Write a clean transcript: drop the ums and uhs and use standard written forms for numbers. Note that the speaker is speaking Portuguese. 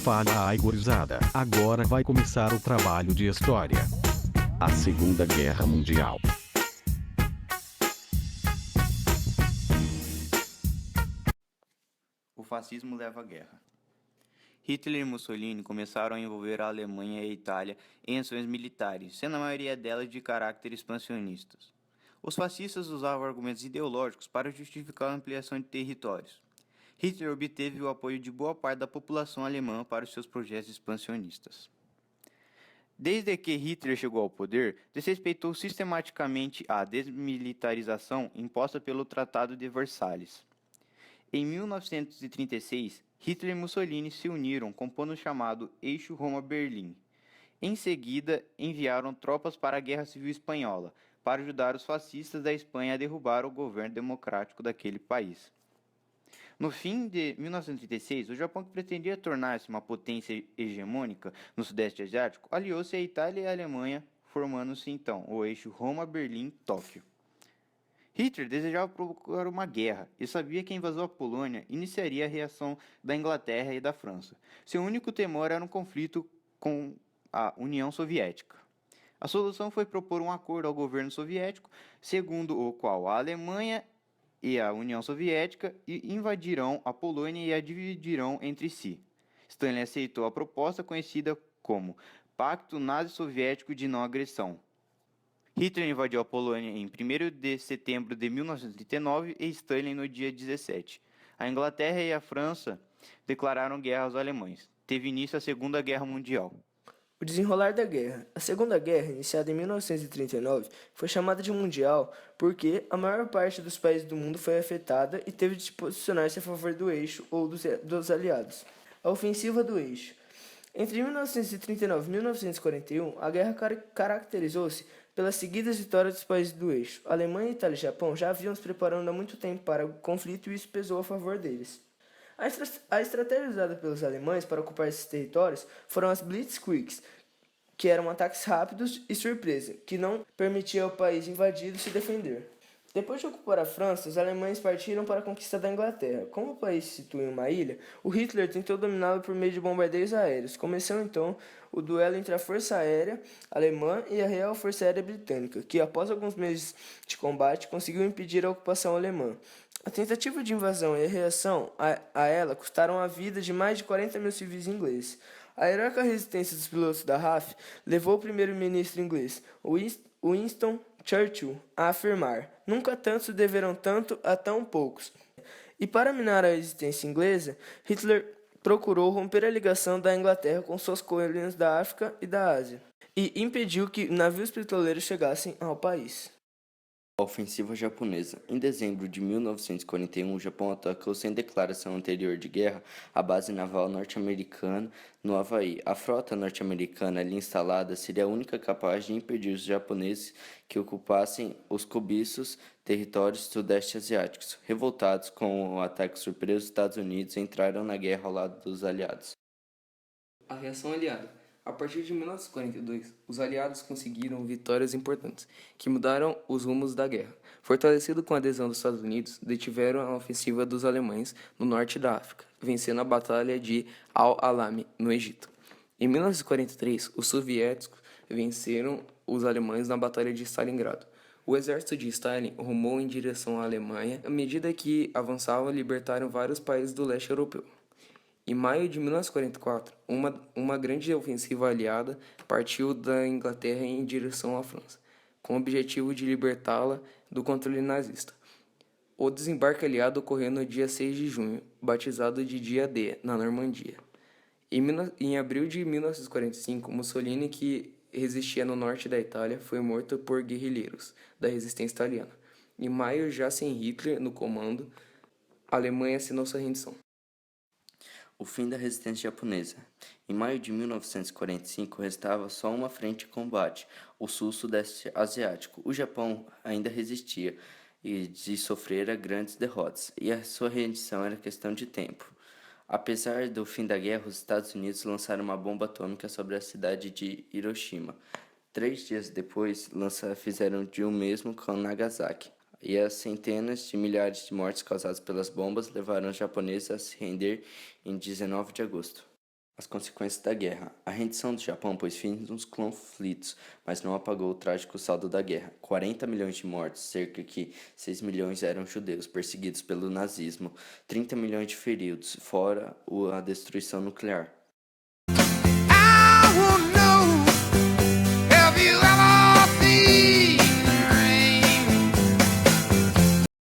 Fala aí, gurizada. Agora vai começar o trabalho de história. A Segunda Guerra Mundial. O fascismo leva à guerra. Hitler e Mussolini começaram a envolver a Alemanha e a Itália em ações militares, sendo a maioria delas de caráter expansionistas. Os fascistas usavam argumentos ideológicos para justificar a ampliação de territórios. Hitler obteve o apoio de boa parte da população alemã para os seus projetos expansionistas. Desde que Hitler chegou ao poder, desrespeitou sistematicamente a desmilitarização imposta pelo Tratado de Versalhes. Em 1936, Hitler e Mussolini se uniram, compondo o chamado Eixo Roma-Berlim. Em seguida, enviaram tropas para a Guerra Civil Espanhola, para ajudar os fascistas da Espanha a derrubar o governo democrático daquele país. No fim de 1936, o Japão, que pretendia tornar-se uma potência hegemônica no Sudeste Asiático, aliou-se à Itália e à Alemanha, formando-se então o eixo Roma-Berlim-Tóquio. Hitler desejava provocar uma guerra e sabia que a invasão à Polônia iniciaria a reação da Inglaterra e da França. Seu único temor era um conflito com a União Soviética. A solução foi propor um acordo ao governo soviético, segundo o qual a Alemanha e a União Soviética invadirão a Polônia e a dividirão entre si. Stalin aceitou a proposta conhecida como Pacto Nazi-Soviético de Não Agressão. Hitler invadiu a Polônia em 1º de setembro de 1939 e Stalin no dia 17. A Inglaterra e a França declararam guerra aos alemães. Teve início a Segunda Guerra Mundial. O desenrolar da guerra. A Segunda Guerra, iniciada em 1939, foi chamada de Mundial porque a maior parte dos países do mundo foi afetada e teve de se posicionar-se a favor do eixo ou dos aliados. A ofensiva do eixo. Entre 1939 e 1941, a guerra caracterizou-se pelas seguidas vitórias dos países do eixo. A Alemanha, Itália e Japão já haviam se preparando há muito tempo para o conflito e isso pesou a favor deles. A estratégia usada pelos alemães para ocupar esses territórios foram as Blitzkriegs, que eram ataques rápidos e surpresa, que não permitiam ao país invadido se defender. Depois de ocupar a França, os alemães partiram para a conquista da Inglaterra. Como o país se situa em uma ilha, o Hitler tentou dominá-lo por meio de bombardeios aéreos. Começou então o duelo entre a Força Aérea Alemã e a Real Força Aérea Britânica, que após alguns meses de combate conseguiu impedir a ocupação alemã. A tentativa de invasão e a reação a ela custaram a vida de mais de 40 mil civis ingleses. A heróica resistência dos pilotos da RAF levou o primeiro-ministro inglês, Winston Churchill, a afirmar: "Nunca tantos deveram tanto a tão poucos." E para minar a resistência inglesa, Hitler procurou romper a ligação da Inglaterra com suas colônias da África e da Ásia, e impediu que navios petroleiros chegassem ao país. A ofensiva japonesa. Em dezembro de 1941, o Japão atacou sem declaração anterior de guerra a base naval norte-americana no Havaí. A frota norte-americana ali instalada seria a única capaz de impedir os japoneses que ocupassem os cobiços territórios sudeste asiáticos. Revoltados com o ataque surpresa, os Estados Unidos entraram na guerra ao lado dos aliados. A reação aliada. A partir de 1942, os aliados conseguiram vitórias importantes, que mudaram os rumos da guerra. Fortalecido com a adesão dos Estados Unidos, detiveram a ofensiva dos alemães no norte da África, vencendo a Batalha de Al-Alamein, no Egito. Em 1943, os soviéticos venceram os alemães na Batalha de Stalingrado. O exército de Stalin rumou em direção à Alemanha, à medida que avançavam, libertaram vários países do leste europeu. Em maio de 1944, uma grande ofensiva aliada partiu da Inglaterra em direção à França, com o objetivo de libertá-la do controle nazista. O desembarque aliado ocorreu no dia 6 de junho, batizado de Dia D, na Normandia. Em abril de 1945, Mussolini, que resistia no norte da Itália, foi morto por guerrilheiros da resistência italiana. Em maio, já sem Hitler no comando, a Alemanha assinou sua rendição. O fim da resistência japonesa. Em maio de 1945, restava só uma frente de combate, o sul-sudeste asiático. O Japão ainda resistia e de sofrer grandes derrotas, e a sua rendição era questão de tempo. Apesar do fim da guerra, os Estados Unidos lançaram uma bomba atômica sobre a cidade de Hiroshima. 3 dias depois, fizeram de o mesmo com Nagasaki. E as centenas de milhares de mortes causadas pelas bombas levaram os japoneses a se render em 19 de agosto. As consequências da guerra. A rendição do Japão pôs fim nos conflitos, mas não apagou o trágico saldo da guerra. 40 milhões de mortos, cerca de 6 milhões eram judeus perseguidos pelo nazismo, 30 milhões de feridos, fora a destruição nuclear.